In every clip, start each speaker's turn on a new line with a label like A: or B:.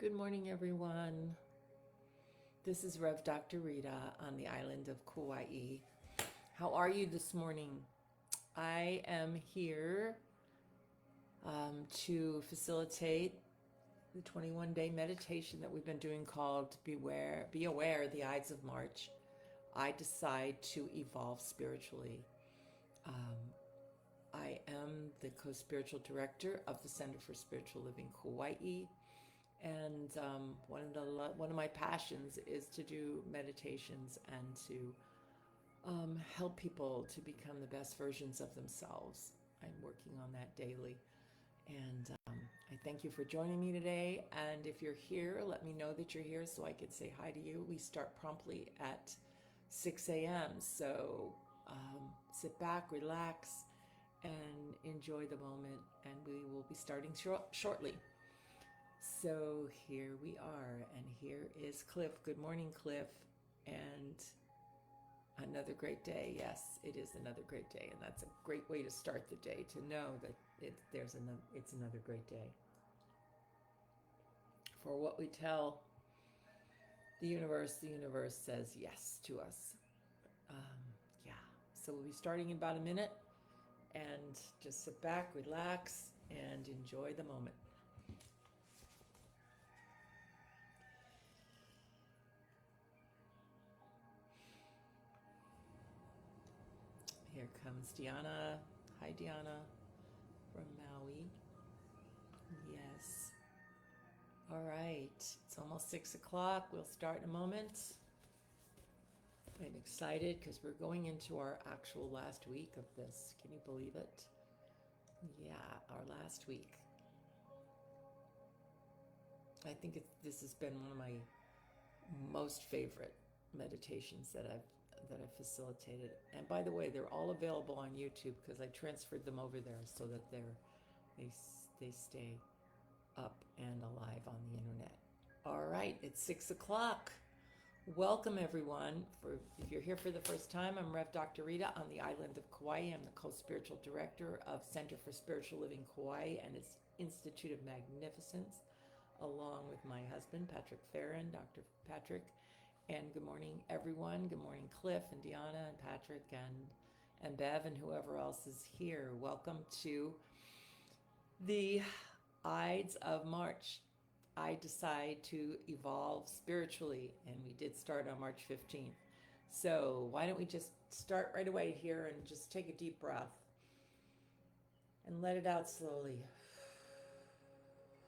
A: Good morning, everyone. This is Rev Dr. Rita on the island of Kaua'i. How are you this morning? I am here to facilitate the 21-day meditation that we've been doing called Be Aware, the IDES of March. I decide to evolve spiritually. I am the co-spiritual director of the Center for Spiritual Living Kaua'i. And one of my passions is to do meditations and to help people to become the best versions of themselves. I'm working on that daily. And I thank you for joining me today. And if you're here, let me know that you're here so I can say hi to you. We start promptly at 6 a.m. So sit back, relax, and enjoy the moment. And we will be starting shortly. So here we are, and here is Cliff. Good morning, Cliff. And another great day. Yes, it is another great day, and that's a great way to start the day, to know that it's another great day. For what we tell the universe says yes to us. Yeah, so we'll be starting in about a minute, and just sit back, relax, and enjoy the moment. Here comes Diana. Hi, Diana from Maui. Yes. All right. It's almost 6 o'clock. We'll start in a moment. I'm excited because we're going into our actual last week of this. Can you believe it? Yeah, our last week. I think this has been one of my most favorite meditations that I've facilitated. And by the way, they're all available on YouTube because I transferred them over there so that they stay up and alive on the internet. All right, it's 6 o'clock. Welcome, everyone. If you're here for the first time, I'm Rev Dr. Rita on the island of Kauai. I'm the co-spiritual director of Center for Spiritual Living Kauai and its Institute of Magnificence, along with my husband, Patrick Farron, Dr. Patrick. And good morning, everyone. Good morning, Cliff and Deanna and Patrick and Bev and whoever else is here. Welcome to the IDES of March. I decide to evolve spiritually, and we did start on March 15th. So why don't we just start right away here and just take a deep breath and let it out slowly.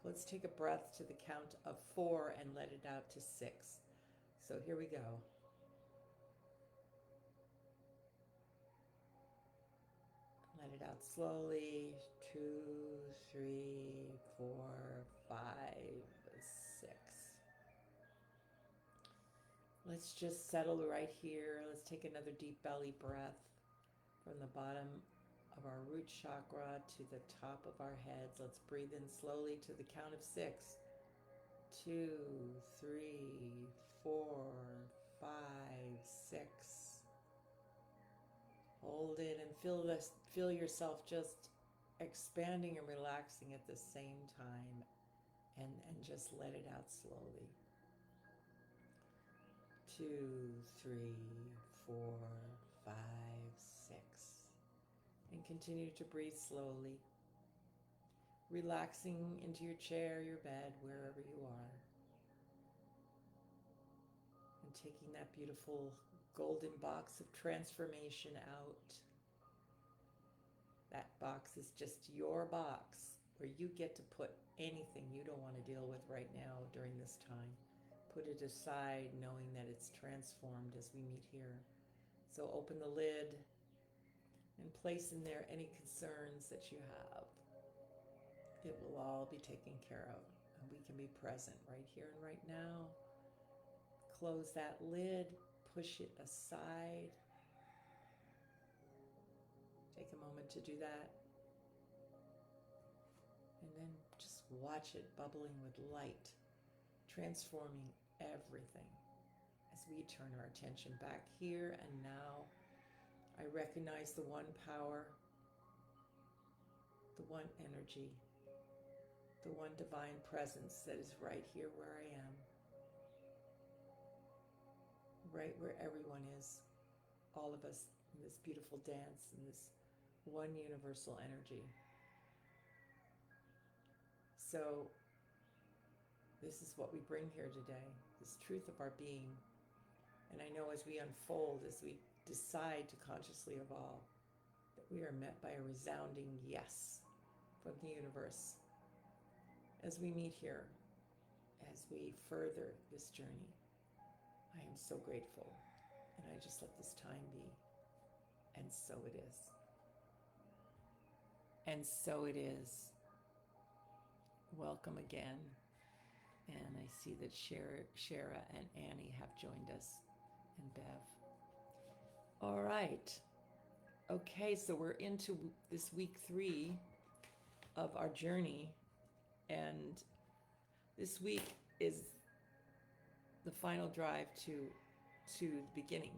A: Let's take a breath to the count of 4 and let it out to 6. So here we go. Let it out slowly. 2, 3, 4, 5, 6. Let's just settle right here. Let's take another deep belly breath from the bottom of our root chakra to the top of our heads. Let's breathe in slowly to the count of 6. 2, 3, 4, 5, 6. Hold it and feel yourself just expanding and relaxing at the same time, and just let it out slowly. 2, 3, 4, 5, 6. And continue to breathe slowly, relaxing into your chair, your bed, wherever you are. And taking that beautiful golden box of transformation out. That box is just your box where you get to put anything you don't want to deal with right now during this time. Put it aside, knowing that it's transformed as we meet here. So open the lid and place in there any concerns that you have. It will all be taken care of, and we can be present right here and right now. Close that lid, push it aside. Take a moment to do that. And then just watch it bubbling with light, transforming everything. As we turn our attention back here and now, I recognize the one power, the one energy, the one divine presence that is right here where I am, right where everyone is, all of us in this beautiful dance, in this one universal energy. So this is what we bring here today, this truth of our being. And I know as we unfold, as we decide to consciously evolve, that we are met by a resounding yes from the universe as we meet here, as we further this journey. I am so grateful, and I just let this time be. And so it is. And so it is. Welcome again. And I see that Shara and Annie have joined us, and Bev. All right. Okay, so we're into this week 3 of our journey, and this week is the final drive to the beginning.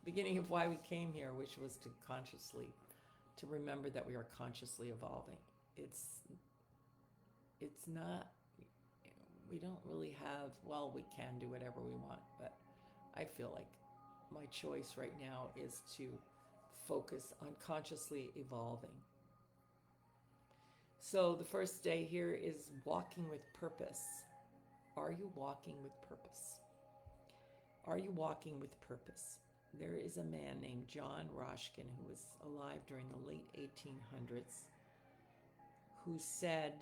A: Beginning of why we came here, which was to remember that we are consciously evolving. It's not, we don't really have, well, we can do whatever we want, but I feel like my choice right now is to focus on consciously evolving. So the first day here is walking with purpose. Are you walking with purpose? Are you walking with purpose? There is a man named John Ruskin who was alive during the late 1800s who said,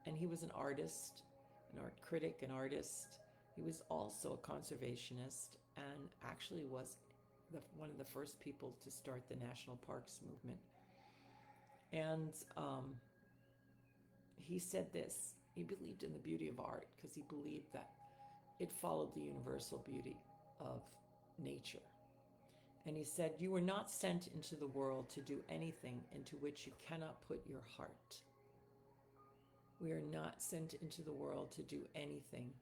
A: and he was an artist, an art critic, an artist. He was also a conservationist and actually was one of the first people to start the national parks movement. And he said this, he believed in the beauty of art because he believed that it followed the universal beauty of nature. And he said, "You were not sent into the world to do anything into which you cannot put your heart." We are not sent into the world to do anything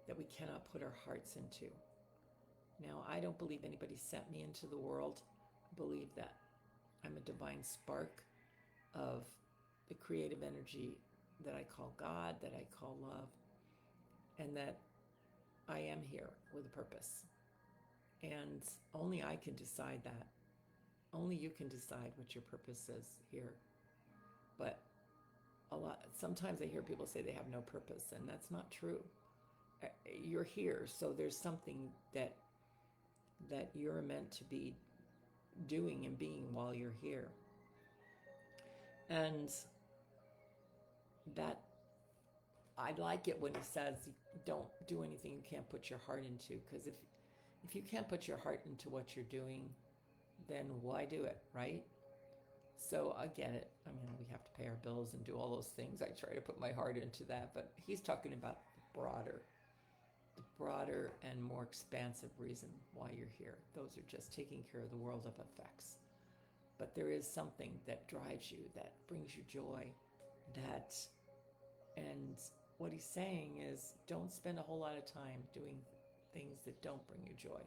A: that we cannot put our hearts into. Now, I don't believe anybody sent me into the world. I believe that I'm a divine spark of the creative energy that I call God, that I call love, and that I am here with a purpose. And only I can decide that. Only you can decide what your purpose is here. But sometimes I hear people say they have no purpose, and that's not true. You're here, so there's something that you're meant to be doing and being while you're here. And that, I like it when he says, don't do anything you can't put your heart into, because if you can't put your heart into what you're doing, then why do it, right? So I get it. I mean, we have to pay our bills and do all those things. I try to put my heart into that, but he's talking about the broader and more expansive reason why you're here. Those are just taking care of the world of effects. But there is something that drives you, that brings you joy, and what he's saying is, don't spend a whole lot of time doing things that don't bring you joy.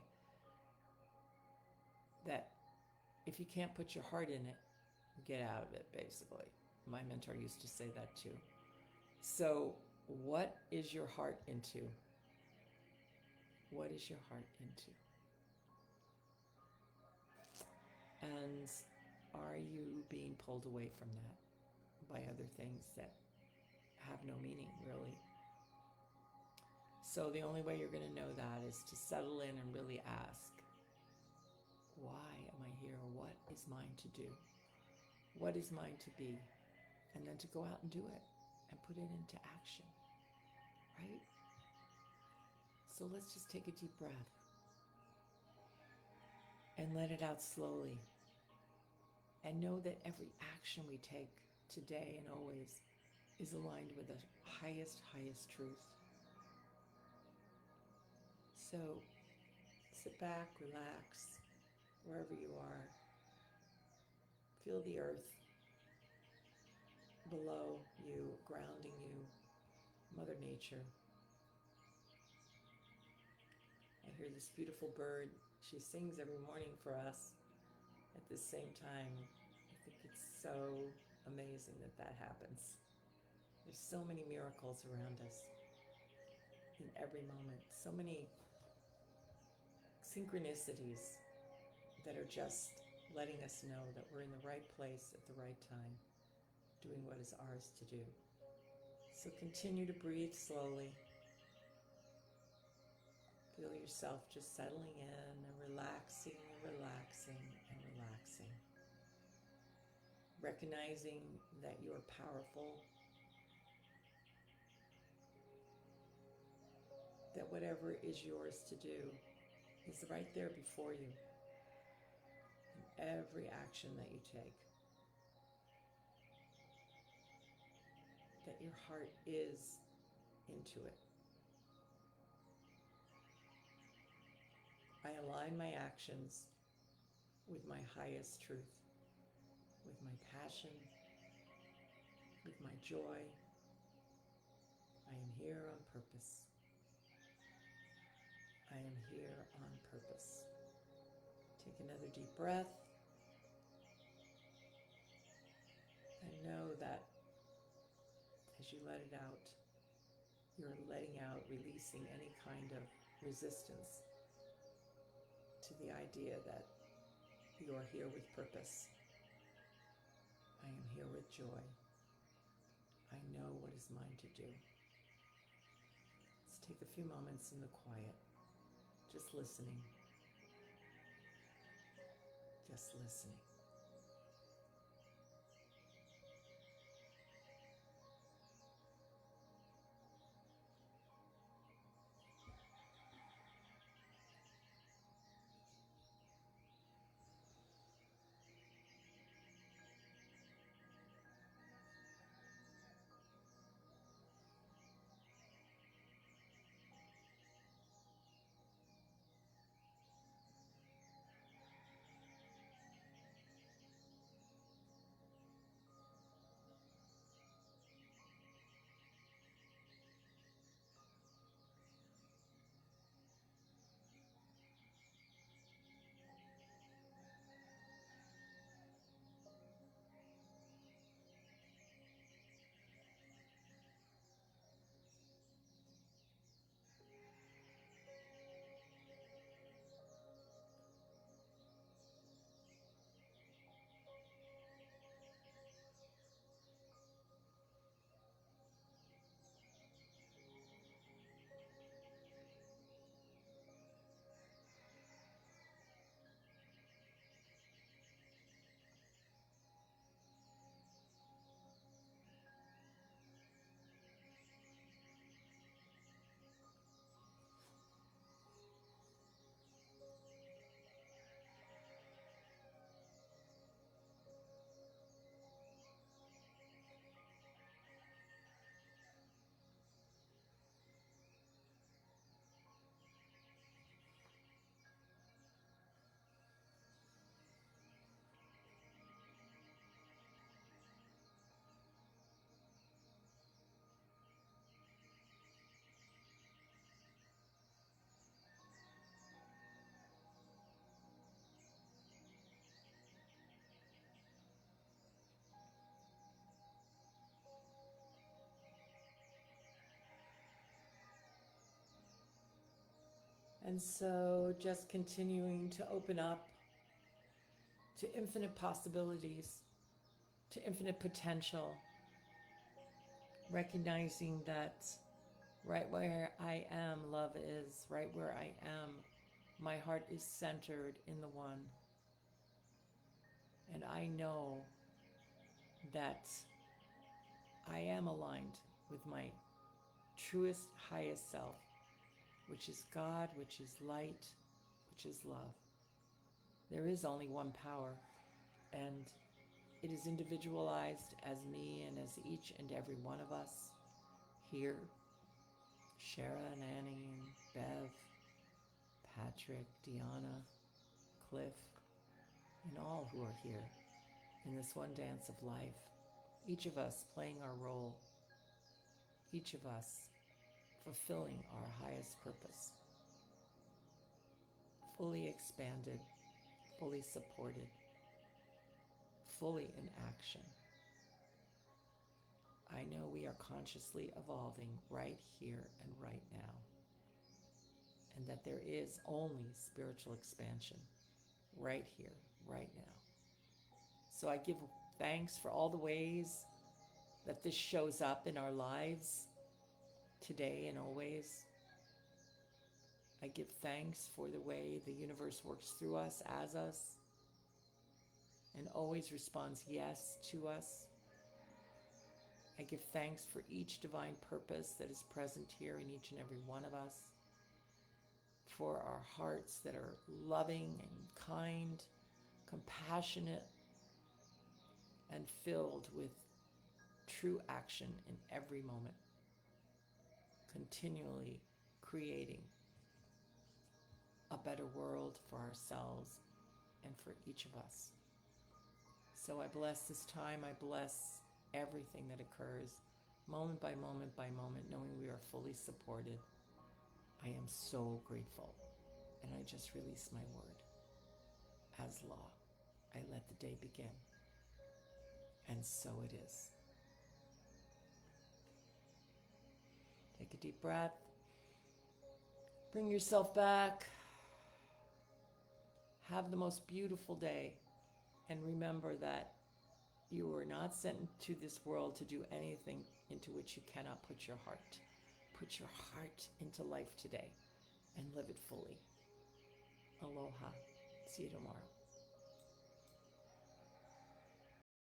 A: That if you can't put your heart in it, get out of it, basically. My mentor used to say that too. So what is your heart into? What is your heart into? And are you being pulled away from that by other things that have no meaning, really? So the only way you're going to know that is to settle in and really ask, why am I here? What is mine to do? What is mine to be? And then to go out and do it and put it into action, right? So let's just take a deep breath and let it out slowly. And know that every action we take today and always is aligned with the highest truth. So sit back, relax, wherever you are. Feel the earth below you, grounding you, Mother Nature. I hear this beautiful bird. She sings every morning for us at the same time. I think it's so amazing that happens. There's so many miracles around us in every moment, so many synchronicities that are just letting us know that we're in the right place at the right time, doing what is ours to do. So continue to breathe slowly. Feel yourself just settling in and relaxing and relaxing and relaxing. Recognizing that you are powerful, that whatever is yours to do is right there before you in every action that you take. That your heart is into it. I align my actions with my highest truth, with my passion, with my joy. I am here on purpose. I am here on purpose. Take another deep breath and know that as you let it out, you're letting out, releasing any kind of resistance to the idea that you are here with purpose. I am here with joy. I know what is mine to do. Let's take a few moments in the quiet, just listening. Just listening. And so just continuing to open up to infinite possibilities, to infinite potential, recognizing that right where I am, love is. Right where I am, my heart is centered in the one. And I know that I am aligned with my truest, highest self, which is God, which is light, which is love. There is only one power, and it is individualized as me and as each and every one of us here, Shara and Annie and Bev, Patrick, Deanna, Cliff, and all who are here in this one dance of life, each of us playing our role, each of us fulfilling our highest purpose, fully expanded, fully supported, fully in action. I know we are consciously evolving right here and right now, and that there is only spiritual expansion right here, right now. So I give thanks for all the ways that this shows up in our lives today and always. I give thanks for the way the universe works through us, as us, and always responds yes to us. I give thanks for each divine purpose that is present here in each and every one of us, for our hearts that are loving and kind, compassionate, and filled with true action in every moment, continually creating a better world for ourselves and for each of us. So I bless this time, I bless everything that occurs, moment by moment by moment, knowing we are fully supported. I am so grateful, and I just release my word as law. I let the day begin, and so it is. Take a deep breath, bring yourself back, have the most beautiful day, and remember that you were not sent to this world to do anything into which you cannot put your heart. Put your heart into life today and live it fully. Aloha. See you tomorrow.